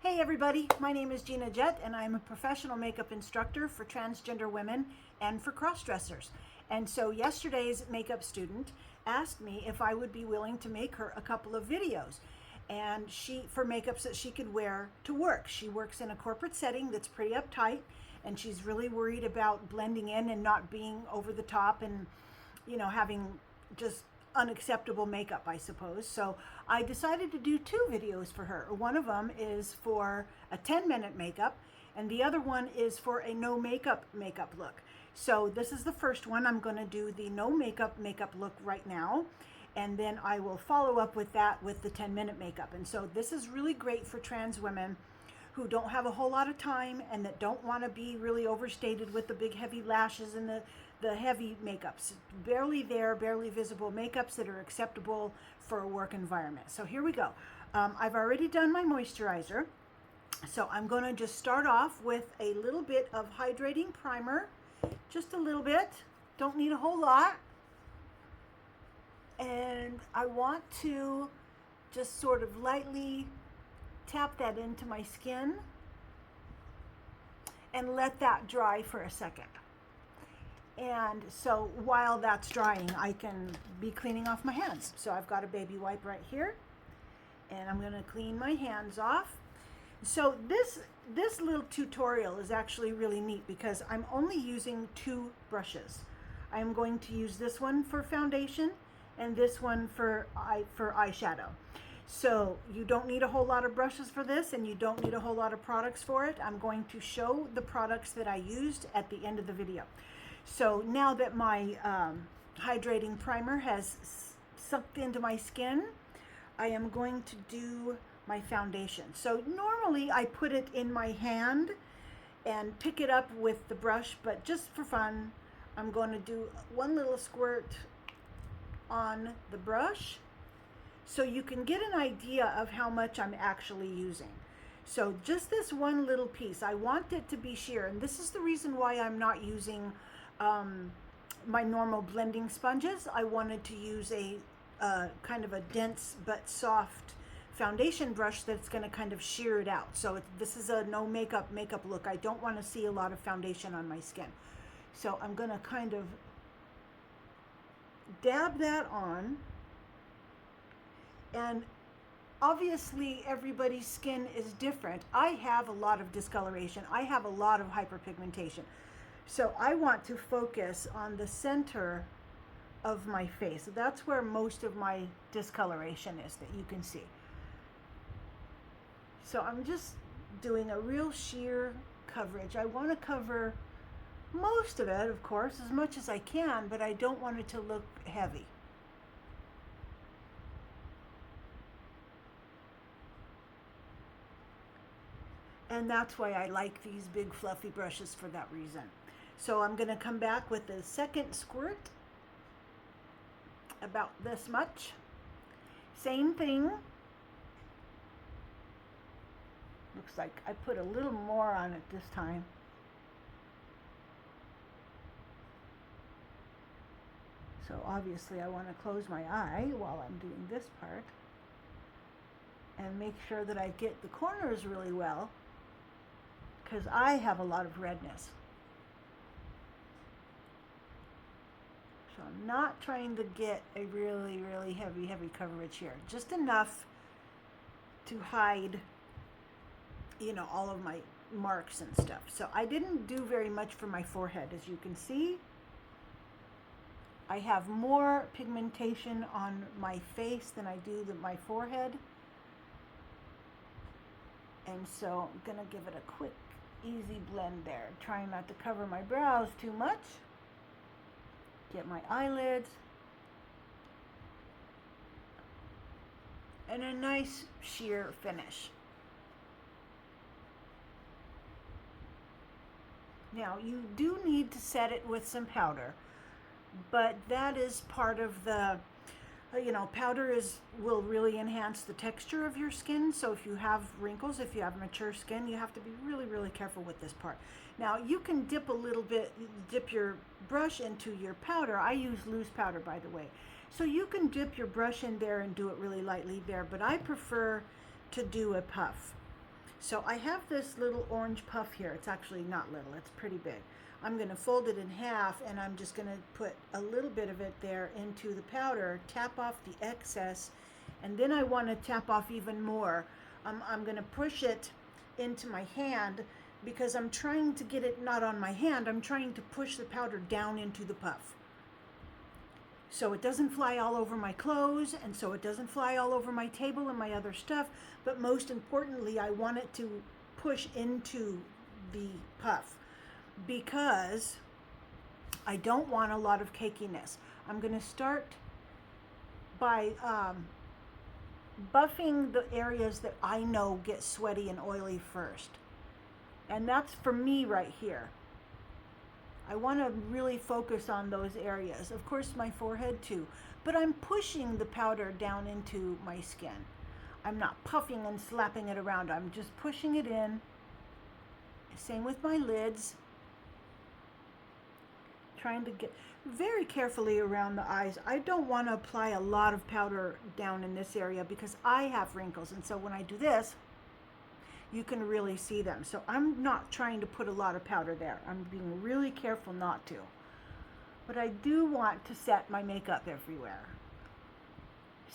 Hey everybody, my name is Gina Jett and I'm a professional makeup instructor for transgender women and for cross-dressers. And so yesterday's makeup student asked me if I would be willing to make her a couple of videos and for makeups that she could wear to work. She works in a corporate setting that's pretty uptight and she's really worried about blending in and not being over the top and having just unacceptable makeup, I suppose. So I decided to do two videos for her. One of them is for a 10-minute makeup and the other one is for a no makeup look. So this is the first one. I'm going to do the no makeup look right now, and then I will follow up with that with the 10-minute makeup. And so this is really great for trans women who don't have a whole lot of time and that don't want to be really overstated with the big heavy lashes and the heavy makeups. Barely there, barely visible makeups that are acceptable for a work environment. So here we go. I've already done my moisturizer. So I'm going to just start off with a little bit of hydrating primer. Just a little bit. Don't need a whole lot. And I want to just sort of lightly tap that into my skin and let that dry for a second. And so while that's drying, I can be cleaning off my hands. So I've got a baby wipe right here and I'm going to clean my hands off. So this little tutorial is actually really neat because I'm only using two brushes. I'm going to use this one for foundation and this one for eyeshadow. So you don't need a whole lot of brushes for this and you don't need a whole lot of products for it. I'm going to show the products that I used at the end of the video. So now that my hydrating primer has sucked into my skin, I am going to do my foundation. So normally I put it in my hand and pick it up with the brush, but just for fun, I'm going to do one little squirt on the brush so you can get an idea of how much I'm actually using. So just this one little piece, I want it to be sheer, and this is the reason why I'm not using my normal blending sponges. I wanted to use a kind of a dense but soft foundation brush that's going to kind of shear it out. So this is a no makeup look. I don't want to see a lot of foundation on my skin. So I'm going to kind of dab that on. And obviously everybody's skin is different. I have a lot of discoloration. I have a lot of hyperpigmentation. So I want to focus on the center of my face. That's where most of my discoloration is that you can see. So I'm just doing a real sheer coverage. I want to cover most of it, of course, as much as I can, but I don't want it to look heavy. And that's why I like these big fluffy brushes for that reason. So I'm going to come back with the second squirt, about this much. Same thing. Looks like I put a little more on it this time. So obviously I want to close my eye while I'm doing this part and make sure that I get the corners really well, because I have a lot of redness. So I'm not trying to get a really, really heavy coverage here. Just enough to hide, all of my marks and stuff. So I didn't do very much for my forehead. As you can see, I have more pigmentation on my face than I do my forehead. And so I'm gonna give it a quick, easy blend there. Trying not to cover my brows too much. Get my eyelids. And a nice sheer finish. Now you do need to set it with some powder, but that is part of the, powder will really enhance the texture of your skin. So if you have wrinkles, if you have mature skin, you have to be really, really careful with this part. Now you can dip your brush into your powder. I use loose powder, by the way. So you can dip your brush in there and do it really lightly there, but I prefer to do a puff. So I have this little orange puff here. It's actually not little, it's pretty big. I'm going to fold it in half, and I'm just going to put a little bit of it there into the powder, tap off the excess, and then I want to tap off even more. I'm going to push it into my hand because I'm trying to get it not on my hand. I'm trying to push the powder down into the puff, so it doesn't fly all over my clothes, and so it doesn't fly all over my table and my other stuff. But most importantly, I want it to push into the puff because I don't want a lot of cakiness. I'm going to start by buffing the areas that I know get sweaty and oily first. And that's for me right here. I want to really focus on those areas. Of course, my forehead too. But I'm pushing the powder down into my skin. I'm not puffing and slapping it around. I'm just pushing it in. Same with my lids. Trying to get very carefully around the eyes. I don't want to apply a lot of powder down in this area because I have wrinkles. And so when I do this, you can really see them. So I'm not trying to put a lot of powder there. I'm being really careful not to. But I do want to set my makeup everywhere.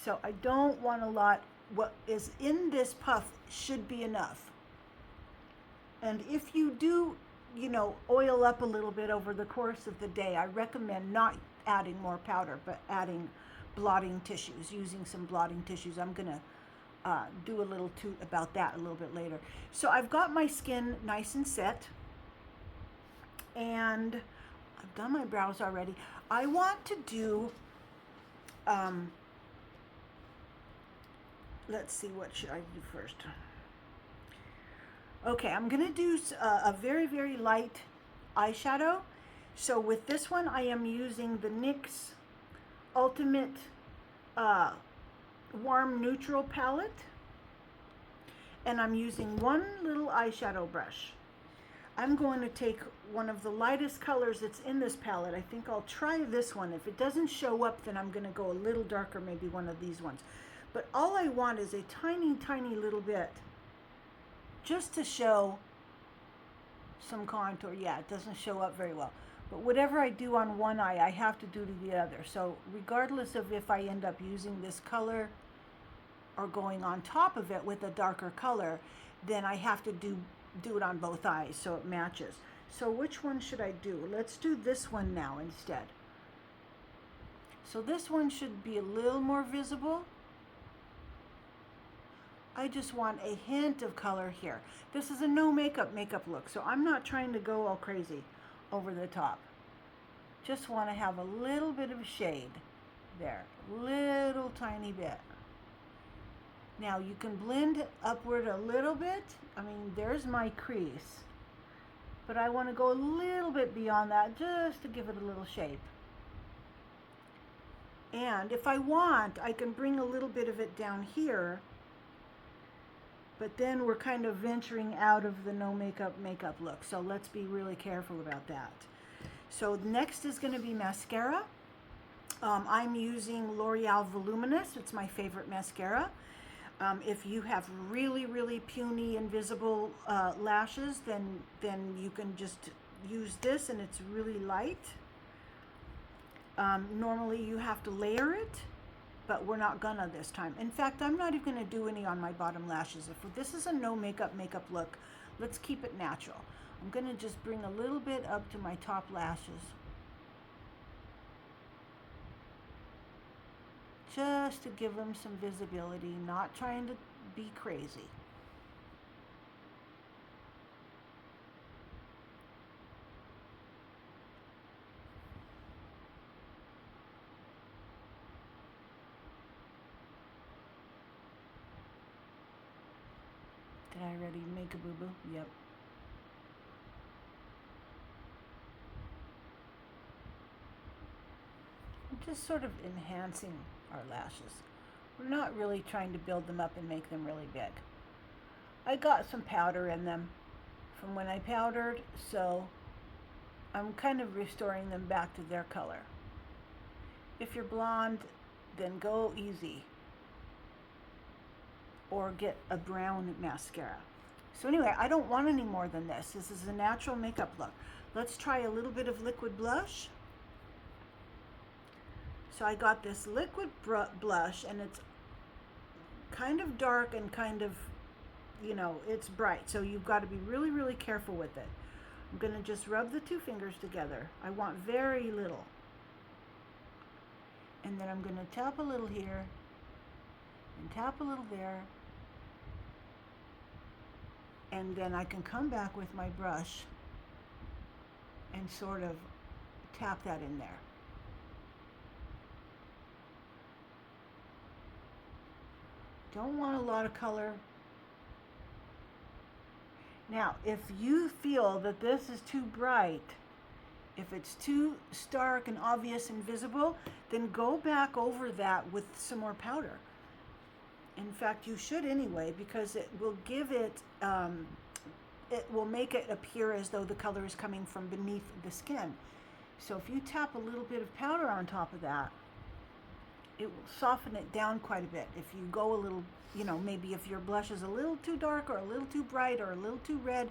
So I don't want a lot. What is in this puff should be enough. And if you do, oil up a little bit over the course of the day, I recommend not adding more powder, but adding blotting tissues, using some blotting tissues. I'm going to do a little toot about that a little bit later. So I've got my skin nice and set, and I've done my brows already. I want to do, let's see, what should I do first? Okay, I'm going to do a very, very light eyeshadow. So with this one, I am using the NYX Ultimate Warm Neutral palette, and I'm using one little eyeshadow brush. I'm going to take one of the lightest colors that's in this palette. I think I'll try this one. If it doesn't show up, then I'm going to go a little darker, maybe one of these ones. But all I want is a tiny, tiny little bit just to show some contour. Yeah, it doesn't show up very well. But whatever I do on one eye, I have to do to the other. So regardless of if I end up using this color or going on top of it with a darker color, then I have to do it on both eyes so it matches. So which one should I do? Let's do this one now instead. So this one should be a little more visible. I just want a hint of color here. This is a no makeup look, so I'm not trying to go all crazy over the top. Just want to have a little bit of shade there, little tiny bit. Now you can blend upward a little bit. I mean, there's my crease, but I want to go a little bit beyond that just to give it a little shape. And if I want, I can bring a little bit of it down here, but then we're kind of venturing out of the no makeup look. So let's be really careful about that. So next is going to be mascara. I'm using L'Oreal Voluminous. It's my favorite mascara. If you have really, really puny invisible lashes, then you can just use this, and it's really light. Normally you have to layer it, but we're not gonna this time. In fact, I'm not even gonna do any on my bottom lashes. If this is a no makeup look, let's keep it natural. I'm gonna just bring a little bit up to my top lashes, just to give them some visibility, not trying to be crazy. Did I already make a boo-boo? Yep. I'm just sort of enhancing our lashes. We're not really trying to build them up and make them really big. I got some powder in them from when I powdered, so I'm kind of restoring them back to their color. If you're blonde, then go easy, or get a brown mascara. So anyway, I don't want any more than this. This is a natural makeup look. Let's try a little bit of liquid blush. So I got this liquid blush, and it's kind of dark and kind of, you know, it's bright. So you've got to be really, really careful with it. I'm going to just rub the 2 fingers together. I want very little. And then I'm going to tap a little here and tap a little there. And then I can come back with my brush and sort of tap that in there. Don't want a lot of color. Now, if you feel that this is too bright, if it's too stark and obvious and visible, then go back over that with some more powder. In fact, you should anyway, because it will give it, it will make it appear as though the color is coming from beneath the skin. So if you tap a little bit of powder on top of that, it will soften it down quite a bit. If you go a little, you know, maybe if your blush is a little too dark or a little too bright or a little too red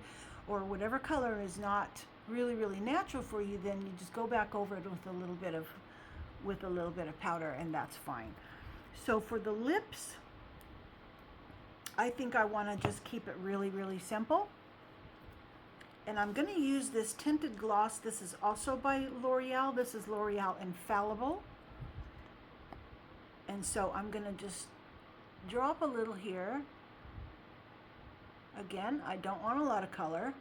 or whatever color is not really, really natural for you, then you just go back over it with a little bit of powder, and that's fine. So for the lips, I think I want to just keep it really, really simple. And I'm going to use this tinted gloss. This is also by L'Oreal. This is L'Oreal Infallible. And so I'm going to just drop a little here. Again, I don't want a lot of color.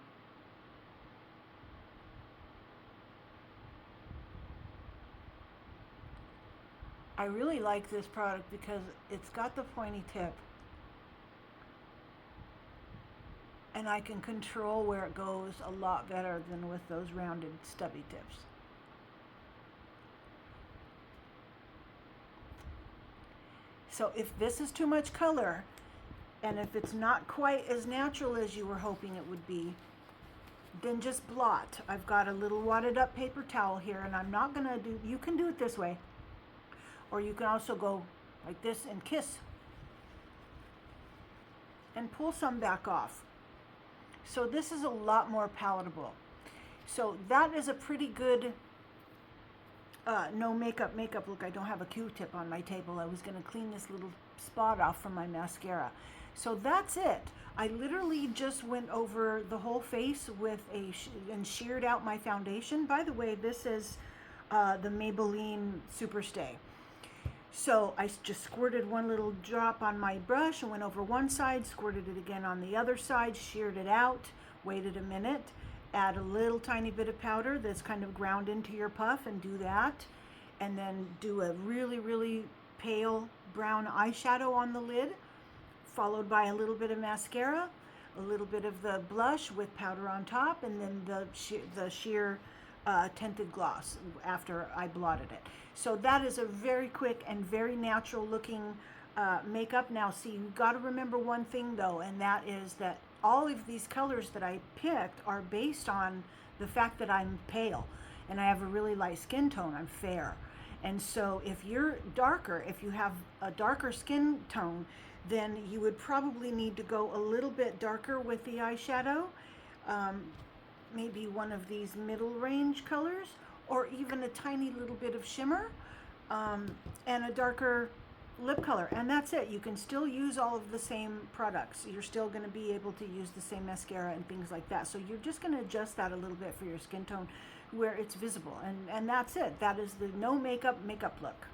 I really like this product because it's got the pointy tip. And I can control where it goes a lot better than with those rounded stubby tips. So if this is too much color, and if it's not quite as natural as you were hoping it would be, then just blot. I've got a little wadded up paper towel here, and I'm not gonna do, you can do it this way, or you can also go like this and kiss and pull some back off. So this is a lot more palatable. So that is a pretty good no makeup look. I don't have a Q-tip on my table. I was going to clean this little spot off from my mascara. So that's it. I literally just went over the whole face with and sheared out my foundation. By the way, this is the Maybelline Superstay. So I just squirted one little drop on my brush and went over one side, squirted it again on the other side, sheared it out, waited a minute, add a little tiny bit of powder that's kind of ground into your puff, and do that. And then do a really, really pale brown eyeshadow on the lid, followed by a little bit of mascara, a little bit of the blush with powder on top, and then the sheer tinted gloss after I blotted it. So that is a very quick and very natural looking makeup. Now see, you've got to remember one thing though, and that is that all of these colors that I picked are based on the fact that I'm pale and I have a really light skin tone. I'm fair. And so if you're darker, if you have a darker skin tone, then you would probably need to go a little bit darker with the eyeshadow. Maybe one of these middle range colors, or even a tiny little bit of shimmer, and a darker lip color, and that's it. You can still use all of the same products. You're still going to be able to use the same mascara and things like that. So you're just going to adjust that a little bit for your skin tone where it's visible, and that's it. That is the no makeup look.